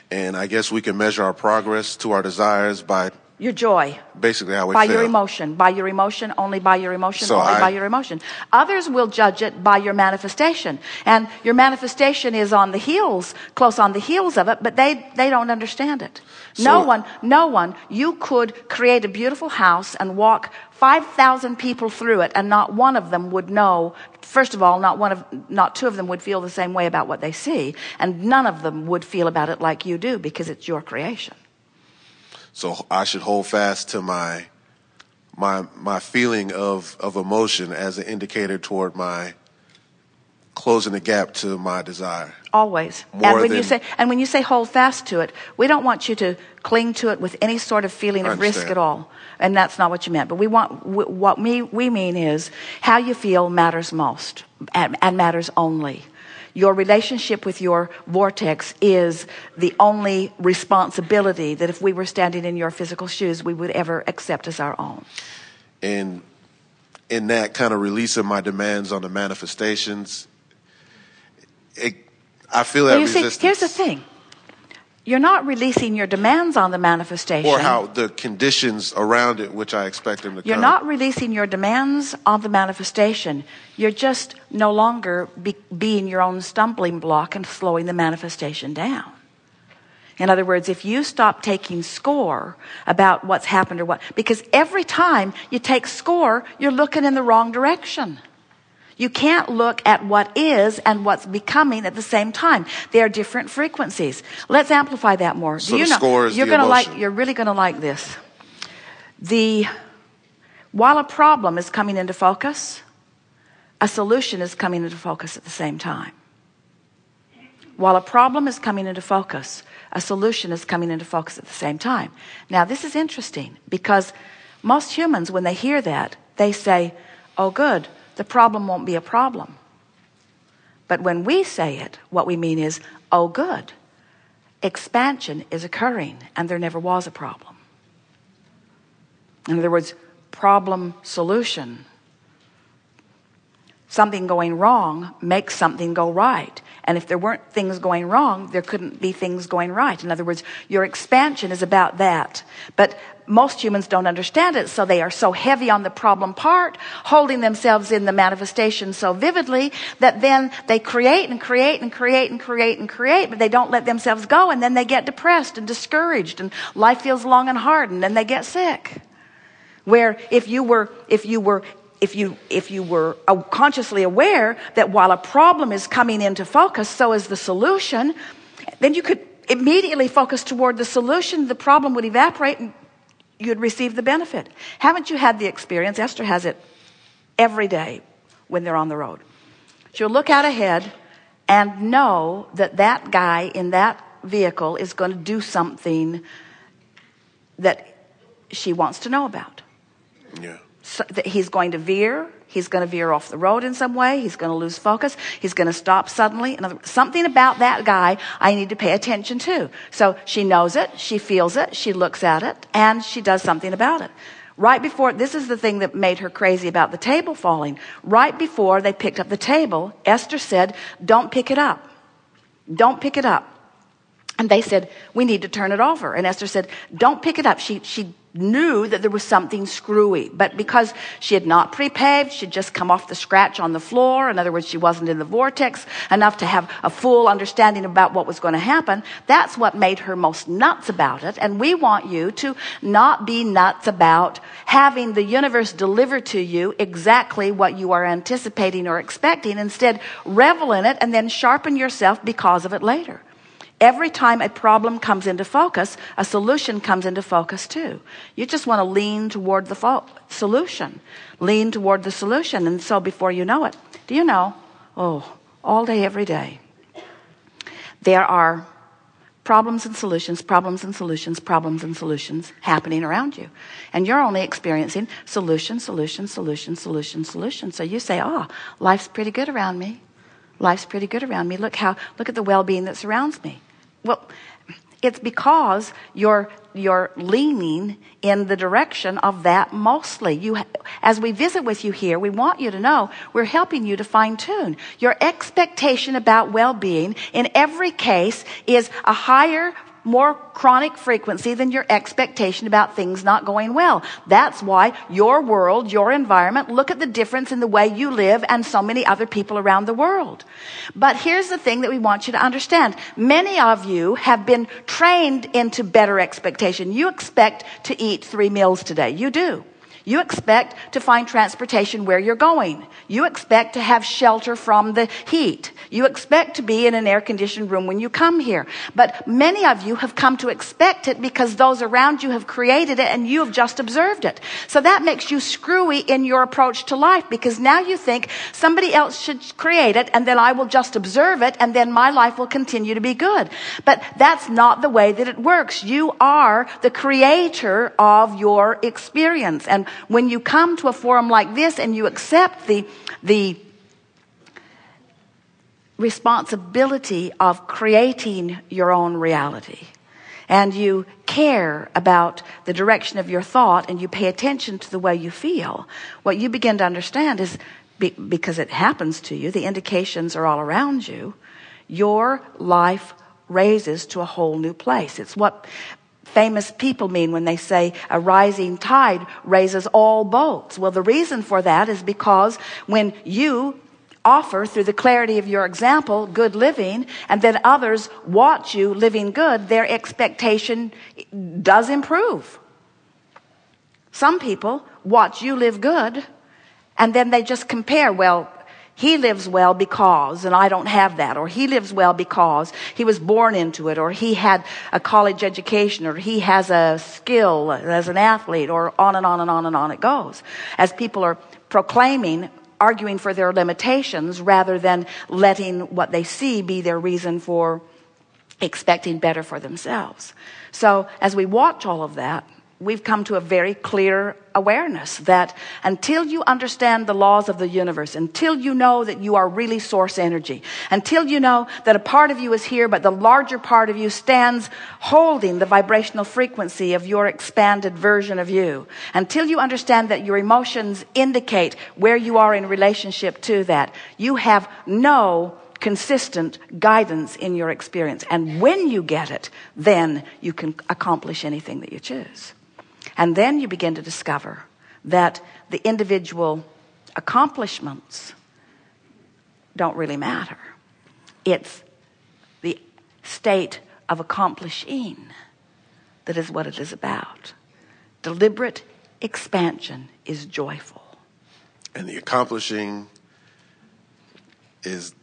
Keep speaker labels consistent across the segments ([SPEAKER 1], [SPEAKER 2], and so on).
[SPEAKER 1] And I guess we can measure our progress to our desires by
[SPEAKER 2] your joy.
[SPEAKER 1] Basically how we
[SPEAKER 2] by
[SPEAKER 1] feel.
[SPEAKER 2] Your emotion. By your emotion, only by your emotion,
[SPEAKER 1] So
[SPEAKER 2] only by your emotion. Others will judge it by your manifestation. And your manifestation is on the heels, close on the heels of it, but they don't understand it. No one, you could create a beautiful house and walk 5,000 people through it, and not one of them would know. First of all, not two of them would feel the same way about what they see, and none of them would feel about it like you do, because it's your creation.
[SPEAKER 1] So I should hold fast to my feeling of emotion as an indicator toward my closing the gap to my desire.
[SPEAKER 2] Always. And when you say hold fast to it, we don't want you to cling to it with any sort of feeling of risk at all. And that's not what you meant. But what we mean is how you feel matters most and matters only. Your relationship with your vortex is the only responsibility that if we were standing in your physical shoes, we would ever accept as our own.
[SPEAKER 1] And in that kind of releasing my demands on the manifestations, I feel that resistance.
[SPEAKER 2] See, here's the thing. You're not releasing your demands on the manifestation.
[SPEAKER 1] Or how the conditions around it, which I expect them to come.
[SPEAKER 2] You're not releasing your demands on the manifestation. You're just no longer being your own stumbling block and slowing the manifestation down. In other words, if you stop taking score about what's happened or what, because every time you take score, you're looking in the wrong direction. You can't look at what is and what's becoming at the same time. They are different frequencies. Let's amplify that more.
[SPEAKER 1] So the score is the emotion.
[SPEAKER 2] You're really going to like this. While a problem is coming into focus, a solution is coming into focus at the same time. While a problem is coming into focus, a solution is coming into focus at the same time. Now, this is interesting because most humans, when they hear that, they say, oh, good. The problem won't be a problem. But when we say it, what we mean is, oh, good. Expansion is occurring, and there never was a problem. In other words, problem solution. Something going wrong makes something go right. And if there weren't things going wrong, there couldn't be things going right. In other words, your expansion is about that. But most humans don't understand it, so they are so heavy on the problem part, holding themselves in the manifestation so vividly that then they create and create and create and create and create, but they don't let themselves go, and then they get depressed and discouraged, and life feels long and hard, and then they get sick. Where if you were consciously aware that while a problem is coming into focus, so is the solution, then you could immediately focus toward the solution. The problem would evaporate and you'd receive the benefit. Haven't you had the experience? Esther has it every day when they're on the road. She'll look out ahead and know that that guy in that vehicle is going to do something that she wants to know about.
[SPEAKER 1] Yeah.
[SPEAKER 2] So that he's going to veer. He's going to veer off the road in some way. He's going to lose focus. He's going to stop suddenly. Something about that guy I need to pay attention to. So she knows it. She feels it. She looks at it. And she does something about it. Right before, this is the thing that made her crazy about the table falling. Right before they picked up the table, Esther said, don't pick it up. Don't pick it up. And they said, we need to turn it over. And Esther said, don't pick it up. She knew that there was something screwy, but because she had not pre-paved, she'd just come off the scratch on the floor. In other words, she wasn't in the vortex enough to have a full understanding about what was going to happen. That's what made her most nuts about it. And we want you to not be nuts about having the universe deliver to you exactly what you are anticipating or expecting. Instead, revel in it and then sharpen yourself because of it later. Every time a problem comes into focus, a solution comes into focus too. You just want to lean toward the solution. Lean toward the solution. And so before you know it, do you know, all day, every day, there are problems and solutions, problems and solutions, problems and solutions happening around you. And you're only experiencing solution, solution, solution, solution, solution. So you say, life's pretty good around me. Life's pretty good around me. Look at the well-being that surrounds me. Well, it's because you're leaning in the direction of that mostly. As we visit with you here, we want you to know we're helping you to fine-tune. Your expectation about well-being in every case is a higher, more chronic frequency than your expectation about things not going well. That's why your world, your environment, look at the difference in the way you live and so many other people around the world. But here's the thing that we want you to understand. Many of you have been trained into better expectation. You expect to eat 3 meals today. You do. You expect to find transportation where you're going. You expect to have shelter from the heat. You expect to be in an air-conditioned room when you come here. But many of you have come to expect it because those around you have created it and you have just observed it. So that makes you screwy in your approach to life, because now you think somebody else should create it and then I will just observe it and then my life will continue to be good. But that's not the way that it works. You are the creator of your experience. And when you come to a forum like this and you accept the responsibility of creating your own reality, and you care about the direction of your thought and you pay attention to the way you feel, what you begin to understand is, because it happens to you, the indications are all around you, your life raises to a whole new place. It's what famous people mean when they say a rising tide raises all boats. Well, the reason for that is because when you offer, through the clarity of your example, good living, and then others watch you living good, their expectation does improve. Some people watch you live good and then they just compare, well, he lives well because, and I don't have that, or he lives well because he was born into it, or he had a college education, or he has a skill as an athlete, or on and on and on and on it goes. As people are proclaiming, arguing for their limitations rather than letting what they see be their reason for expecting better for themselves. So as we watch all of that, we've come to a very clear awareness that until you understand the laws of the universe, until you know that you are really source energy, until you know that a part of you is here, but the larger part of you stands holding the vibrational frequency of your expanded version of you, until you understand that your emotions indicate where you are in relationship to that, you have no consistent guidance in your experience. And when you get it, then you can accomplish anything that you choose. And then you begin to discover that the individual accomplishments don't really matter. It's the state of accomplishing that is what it is about. Deliberate expansion is joyful.
[SPEAKER 1] And the accomplishing is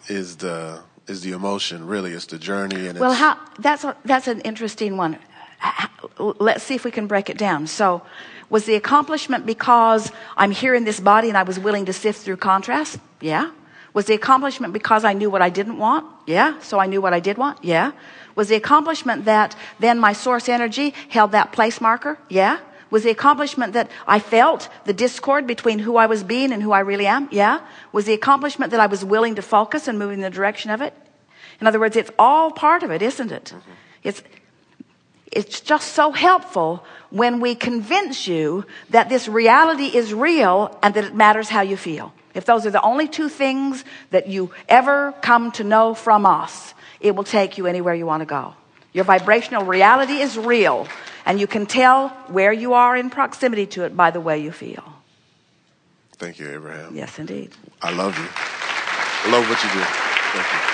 [SPEAKER 1] the emotion, really. It's the journey. And
[SPEAKER 2] well, that's an interesting one. Let's see if we can break it down. So, was the accomplishment because I'm here in this body and I was willing to sift through contrast? Yeah. Was the accomplishment because I knew what I didn't want? Yeah. So I knew what I did want? Yeah. Was the accomplishment that then my source energy held that place marker? Yeah. Was the accomplishment that I felt the discord between who I was being and who I really am? Yeah. Was the accomplishment that I was willing to focus and move in the direction of it? In other words, it's all part of it, isn't it? Mm-hmm. It's just so helpful when we convince you that this reality is real and that it matters how you feel. If those are the only two things that you ever come to know from us, it will take you anywhere you want to go. Your vibrational reality is real, and you can tell where you are in proximity to it by the way you feel.
[SPEAKER 1] Thank you, Abraham.
[SPEAKER 2] Yes, indeed.
[SPEAKER 1] I love you. I love what you do. Thank you.